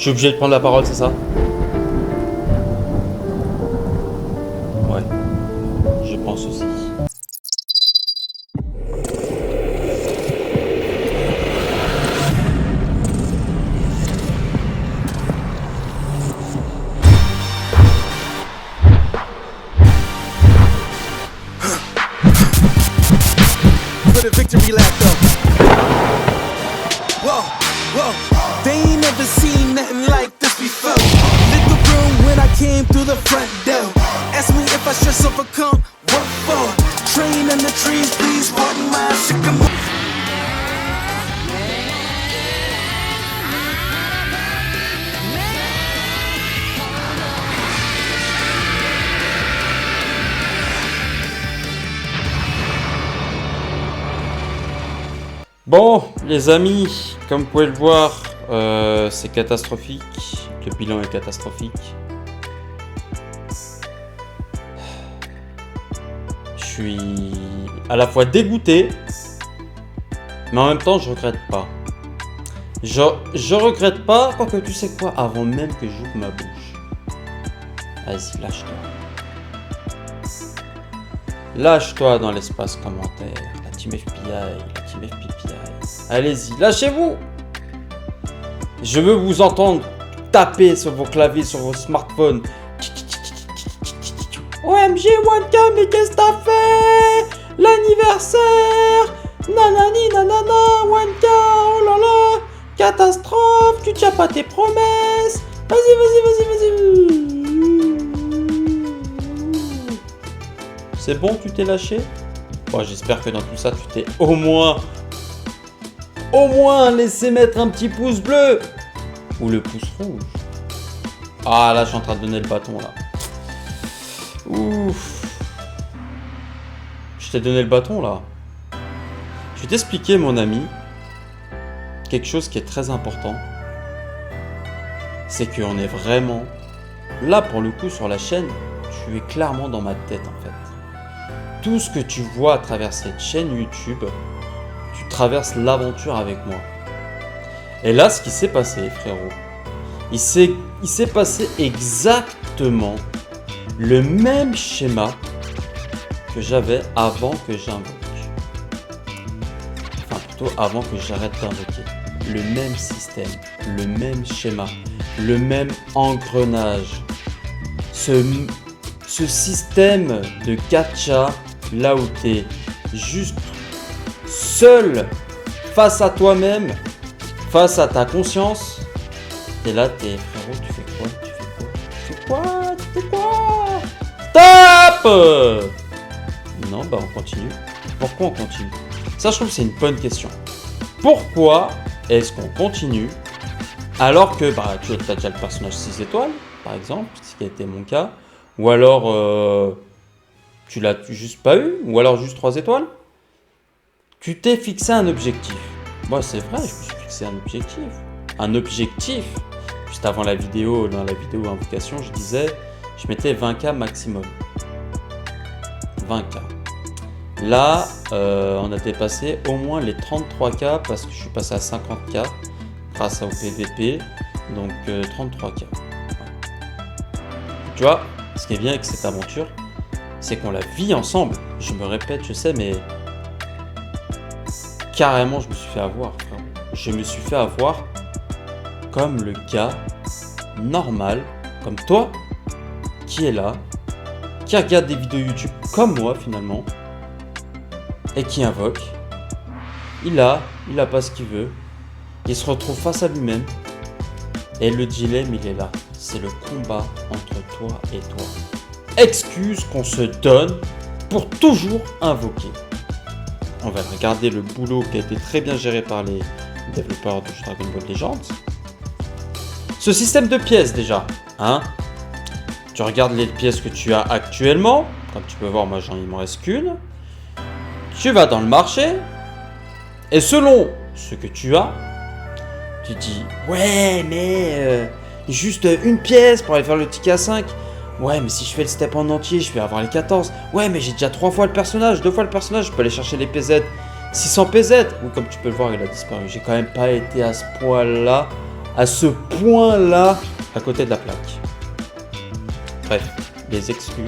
Je suis obligé de prendre la parole, c'est ça? Ouais, je pense aussi. For the victory lap though. Whoa, whoa. They ain't never seen nothing like this before. Lit the room when I came through the front door. Ask me if I should overcome. What for? Train in the trees, please pardon my sycamore. Bon, les amis, comme vous pouvez le voir, c'est catastrophique. Le bilan est catastrophique. Je suis à la fois dégoûté, mais en même temps, je regrette pas. Je regrette pas, quoique tu sais quoi, avant même que j'ouvre ma bouche. Vas-y, lâche-toi. Lâche-toi dans l'espace commentaire. La team FBI, la team FPPI. Allez-y, lâchez-vous. Je veux vous entendre taper sur vos claviers, sur vos smartphones. OMG, Wanka, mais qu'est-ce que t'as fait? L'anniversaire. Nanani, nanana, Wanka, oh là là. Catastrophe, tu tiens pas tes promesses. Vas-y. C'est bon, tu t'es lâché? Bon, j'espère que dans tout ça, tu t'es au moins laissé mettre un petit pouce bleu. Ou le pouce rouge. Ah, là, je suis en train de donner le bâton, là. Ouf. Je t'ai donné le bâton, là. Je vais t'expliquer, mon ami, quelque chose qui est très important. C'est qu'on est vraiment... Là, pour le coup, sur la chaîne, tu es clairement dans ma tête, en fait. Tout ce que tu vois à travers cette chaîne YouTube, tu traverses l'aventure avec moi. Et là, ce qui s'est passé, frérot, il s'est passé exactement le même schéma que j'avais avant que j'invoque. Enfin, plutôt avant que j'arrête d'invoquer. Le même système, le même schéma, le même engrenage. Ce système de gacha, là où t'es juste seul face à toi-même, face à ta conscience, et là t'es frérot, tu fais quoi? Stop. Non, bah on continue. Pourquoi on continue? Ça, je trouve que c'est une bonne question. Pourquoi est-ce qu'on continue alors que tu as déjà le personnage 6 étoiles, par exemple, ce qui a été mon cas, ou alors tu l'as juste pas eu, ou alors juste 3 étoiles. Tu t'es fixé un objectif. Moi, c'est vrai, je me suis fixé un objectif. Un objectif. Juste avant la vidéo, dans la vidéo invocation, je disais, je mettais 20K maximum. 20K. Là, on a dépassé au moins les 33K parce que je suis passé à 50K grâce au PVP. Donc 33K. Tu vois, ce qui est bien avec cette aventure, c'est qu'on la vit ensemble. Je me répète, je sais, mais carrément, je me suis fait avoir. Frère. Je me suis fait avoir comme le gars normal, comme toi, qui est là, qui regarde des vidéos YouTube comme moi finalement, et qui invoque. Il a pas ce qu'il veut. Il se retrouve face à lui-même. Et le dilemme, il est là. C'est le combat entre toi et toi. Excuse qu'on se donne pour toujours invoquer. On va regarder le boulot qui a été très bien géré par les développeurs de Dragon Ball Legends. Ce système de pièces déjà, hein. Tu regardes les pièces que tu as actuellement. Comme tu peux voir, moi il m'en reste qu'une. Tu vas dans le marché. Et selon ce que tu as, tu dis ouais mais juste une pièce pour aller faire le ticket à 5. Ouais, mais si je fais le step en entier, je vais avoir les 14. Ouais, mais j'ai déjà 3 fois le personnage, 2 fois le personnage, je peux aller chercher les PZ. 600 PZ. Ou comme tu peux le voir, il a disparu. J'ai quand même pas été à ce point-là à ce point-là à côté de la plaque. Bref, les excuses.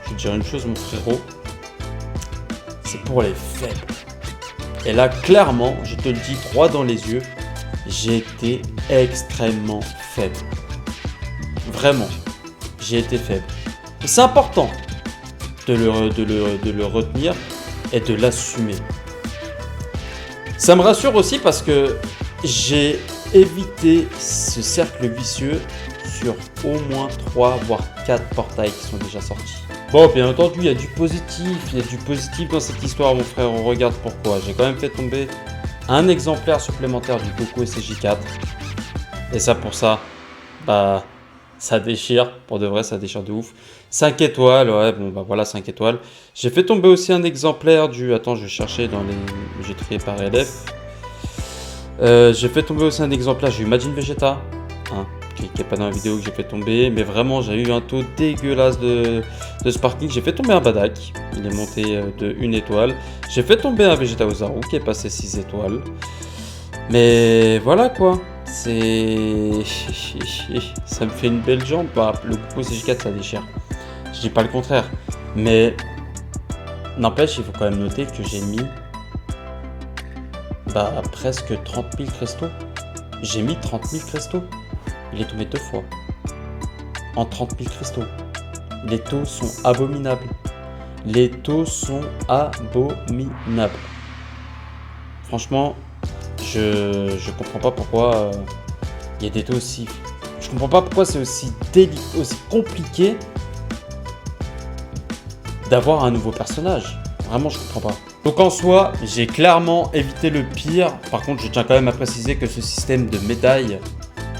Je vais te dire une chose, mon frérot. C'est pour les faibles. Et là, clairement, je te le dis droit dans les yeux, j'ai été extrêmement faible. Vraiment, j'ai été faible. Et c'est important de le retenir et de l'assumer. Ça me rassure aussi parce que j'ai évité ce cercle vicieux sur au moins 3 voire 4 portails qui sont déjà sortis. Bon, bien entendu, il y a du positif dans cette histoire, mon frère. On regarde pourquoi. J'ai quand même fait tomber un exemplaire supplémentaire du Coco SCJ4. Et ça, pour ça, bah, ça déchire. Pour de vrai, ça déchire de ouf. 5 étoiles, ouais, bon, bah voilà, 5 étoiles. J'ai fait tomber aussi un exemplaire du... Attends, je vais chercher dans les... J'ai trié par LF. J'ai fait tomber aussi un exemplaire, j'ai eu Majin Vegeta. Hein, qui n'est pas dans la vidéo que j'ai fait tomber, mais vraiment j'ai eu un taux dégueulasse de Sparking. J'ai fait tomber un Badak, il est monté de 1 étoile. J'ai fait tomber un Vegeta Ozaru qui est passé 6 étoiles. Mais voilà quoi, c'est... ça me fait une belle jambe. Bah, le Coco CJ4 ça déchire, je dis pas le contraire. Mais n'empêche, il faut quand même noter que j'ai mis presque 30 000 cristaux. J'ai mis 30 000 cristaux. Il est tombé 2 fois. En 30 000 cristaux. Les taux sont abominables. Les taux sont abominables. Franchement, je comprends pas pourquoi il y a des taux aussi... Je comprends pas pourquoi c'est aussi compliqué d'avoir un nouveau personnage. Vraiment, je comprends pas. Donc en soi, j'ai clairement évité le pire. Par contre, je tiens quand même à préciser que ce système de médailles,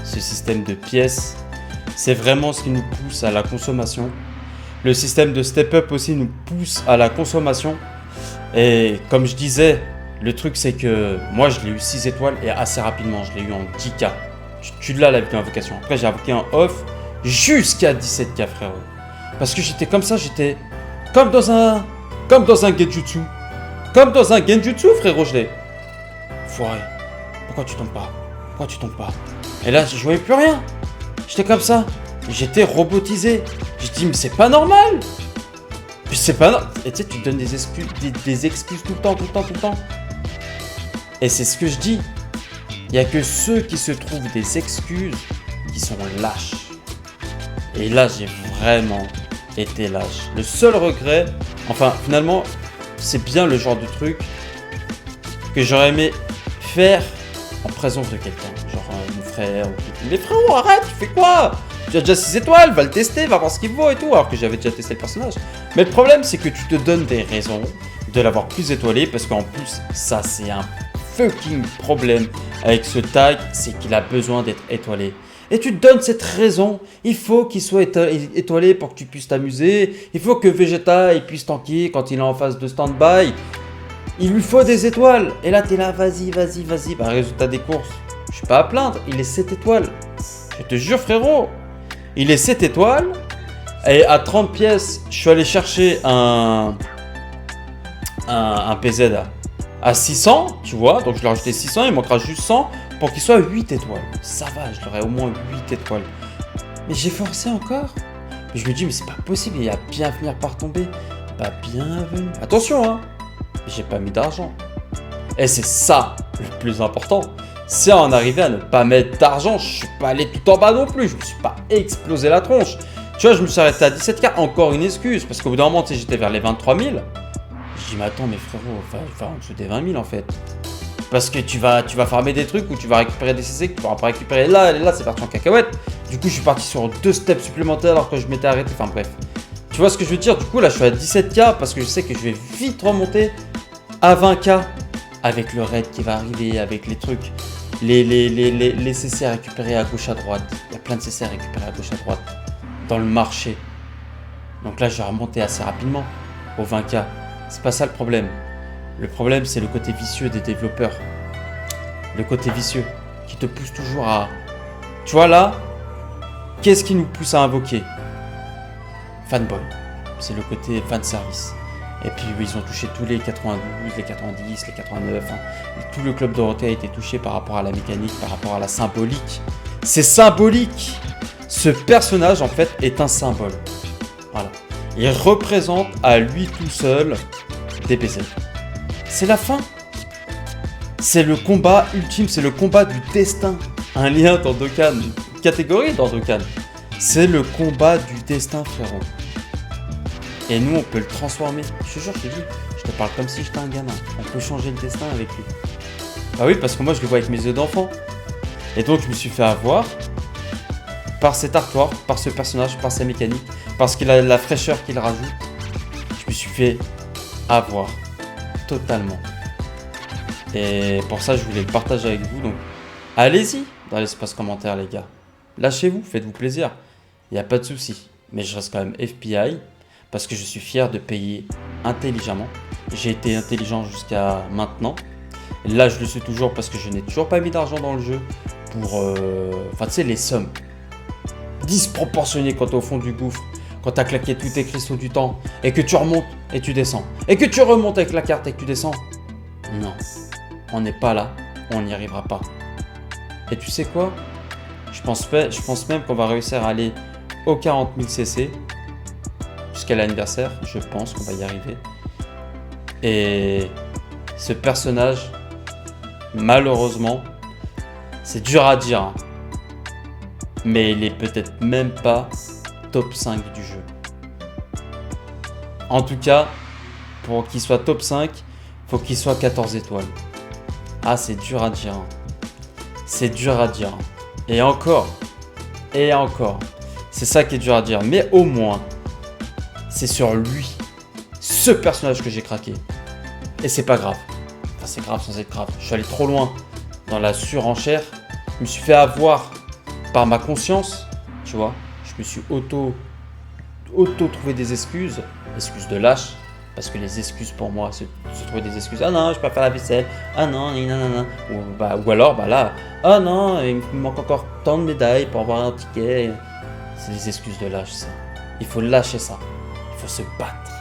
ce système de pièces, c'est vraiment ce qui nous pousse à la consommation. Le système de step-up aussi nous pousse à la consommation. Et comme je disais, le truc c'est que moi je l'ai eu 6 étoiles et assez rapidement, je l'ai eu en 10K. Tu l'as la vidéo invocation. Après j'ai invoqué un off jusqu'à 17K frérot. Parce que j'étais comme ça, j'étais comme dans un genjutsu. Comme dans un genjutsu, frérot, je l'ai. Foiré. Pourquoi tu tombes pas? Pourquoi tu tombes pas? Et là, je voyais plus rien. J'étais comme ça. J'étais robotisé. J'ai dit, mais c'est pas normal. Puis c'est pas normal. Et tu sais, tu te donnes des excuses tout le temps. Et c'est ce que je dis. Il y a que ceux qui se trouvent des excuses qui sont lâches. Et là, j'ai vraiment été lâche. Le seul regret, enfin, finalement, c'est bien le genre de truc que j'aurais aimé faire en présence de quelqu'un, genre mon frère ou quelqu'un. Mais frérot, arrête, tu fais quoi? Tu as déjà 6 étoiles, va le tester, va voir ce qu'il vaut et tout, alors que j'avais déjà testé le personnage. Mais le problème, c'est que tu te donnes des raisons de l'avoir plus étoilé, parce qu'en plus, ça c'est un fucking problème avec ce tag, c'est qu'il a besoin d'être étoilé. Et tu te donnes cette raison, il faut qu'il soit étoilé pour que tu puisses t'amuser, il faut que Vegeta il puisse tanker quand il est en phase de stand-by, il lui faut des étoiles, et là t'es là, vas-y, bah résultat des courses, je suis pas à plaindre, il est 7 étoiles, je te jure frérot, il est 7 étoiles, et à 30 pièces, je suis allé chercher un PZ à 600, tu vois, donc je l'ai rajouté 600, il manquera juste 100, pour qu'il soit 8 étoiles. Ça va, je l'aurai au moins 8 étoiles. Mais j'ai forcé encore. Mais je me dis, mais c'est pas possible, il va bien finir par tomber. Bah, bienvenue. Attention, hein. J'ai pas mis d'argent. Et c'est ça le plus important. C'est en arriver à ne pas mettre d'argent. Je suis pas allé tout en bas non plus. Je me suis pas explosé la tronche. Tu vois, je me suis arrêté à 17K. Encore une excuse. Parce qu'au bout d'un moment, tu sais, j'étais vers les 23 000. Je dis, mais attends, mais frérot, enfin, en dessous des 20 000 en fait. Parce que tu vas farmer des trucs ou tu vas récupérer des CC que tu pourras pas récupérer. Là, c'est parti en cacahuète. Du coup, je suis parti sur 2 steps supplémentaires alors que je m'étais arrêté. Enfin bref. Tu vois ce que je veux dire? Du coup, là, je suis à 17K parce que je sais que je vais vite remonter à 20K avec le raid qui va arriver, avec les trucs, les CC à récupérer à gauche à droite. Il y a plein de CC à récupérer à gauche à droite dans le marché. Donc là, je vais remonter assez rapidement au 20K. C'est pas ça le problème. Le problème, c'est le côté vicieux des développeurs. Le côté vicieux qui te pousse toujours à... Tu vois là, qu'est-ce qui nous pousse à invoquer? Fanboy. C'est le côté fan service. Et puis ils ont touché tous les 92, les 90, les 89. Hein. Tout le club Dorothée a été touché par rapport à la mécanique, par rapport à la symbolique. C'est symbolique. Ce personnage, en fait, est un symbole. Voilà. Il représente à lui tout seul DBZ. C'est la fin. C'est le combat ultime, c'est le combat du destin. Un lien dans Dokkan, une catégorie dans Dokkan. C'est le combat du destin, frérot. Et nous, on peut le transformer. Je te jure, je te dis, je te parle comme si j'étais un gamin. On peut changer le destin avec lui. Ah oui, parce que moi, je le vois avec mes yeux d'enfant. Et donc, je me suis fait avoir par cet artwork, par ce personnage, par sa mécanique, parce qu'il a la fraîcheur qu'il rajoute. Je me suis fait avoir totalement. Et pour ça, je voulais le partager avec vous. Donc, allez-y dans l'espace commentaire, les gars. Lâchez-vous, faites-vous plaisir. Il n'y a pas de souci. Mais je reste quand même FPI parce que je suis fier de payer intelligemment. J'ai été intelligent jusqu'à maintenant. Et là, je le suis toujours parce que je n'ai toujours pas mis d'argent dans le jeu pour... Enfin, tu sais, les sommes disproportionnées quand tu es au fond du gouffre. Quand tu as claqué tous tes cristaux du temps et que tu remontes et tu descends. Et que tu remontes avec la carte et que tu descends. Non, on n'est pas là. On n'y arrivera pas. Et tu sais quoi ? Je pense même qu'on va réussir à aller aux 40 000 CC jusqu'à l'anniversaire. Je pense qu'on va y arriver. Et ce personnage, malheureusement, c'est dur à dire, hein, mais il est peut-être même pas top 5 du jeu. En tout cas, pour qu'il soit top 5, faut qu'il soit 14 étoiles. Ah, c'est dur à dire. Hein. C'est dur à dire. Et encore. C'est ça qui est dur à dire. Mais au moins, c'est sur lui, ce personnage que j'ai craqué. Et c'est pas grave. Enfin, c'est grave sans être grave. Je suis allé trop loin dans la surenchère. Je me suis fait avoir par ma conscience. Tu vois, je me suis auto trouvé des excuses. Excuses de lâche. Parce que les excuses pour moi, c'est trouver des excuses. Ah non, je peux pas faire la vaisselle. Ah non, nanana. Ou alors, là, ah non, il me manque encore tant de médailles pour avoir un ticket. C'est des excuses de lâche, ça. Il faut lâcher ça. Il faut se battre.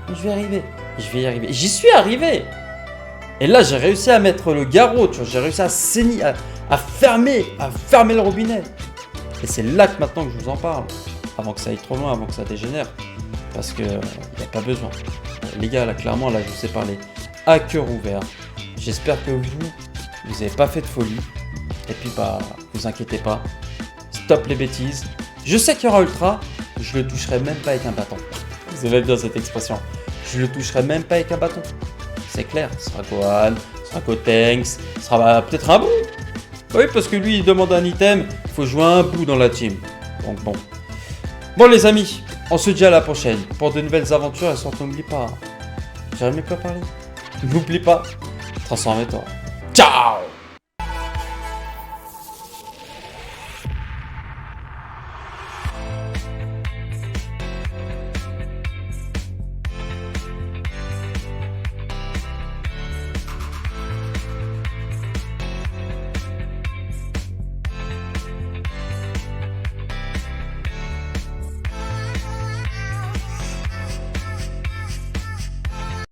Mais je vais y arriver. J'y suis arrivé. Et là, j'ai réussi à mettre le garrot. Tu vois, j'ai réussi à fermer le robinet. Et c'est là que maintenant que je vous en parle. Avant que ça aille trop loin, avant que ça dégénère. Parce que il n'y a pas besoin. Les gars, là, clairement, là, je vous ai parlé à cœur ouvert. J'espère que vous n'avez pas fait de folie. Et puis, vous inquiétez pas. Stop les bêtises. Je sais qu'il y aura Ultra. Je le toucherai même pas avec un bâton. Vous aimez bien cette expression. Je le toucherai même pas avec un bâton. C'est clair. Ce sera Gohan, ce sera Gotenks, ce sera peut-être un bout. Oui, parce que lui, il demande un item. Il faut jouer un bout dans la team. Donc, bon. Bon, les amis. On se dit à la prochaine pour de nouvelles aventures et surtout n'oublie pas, j'arrive même pas à parler, n'oublie pas, transforme-toi. Ciao!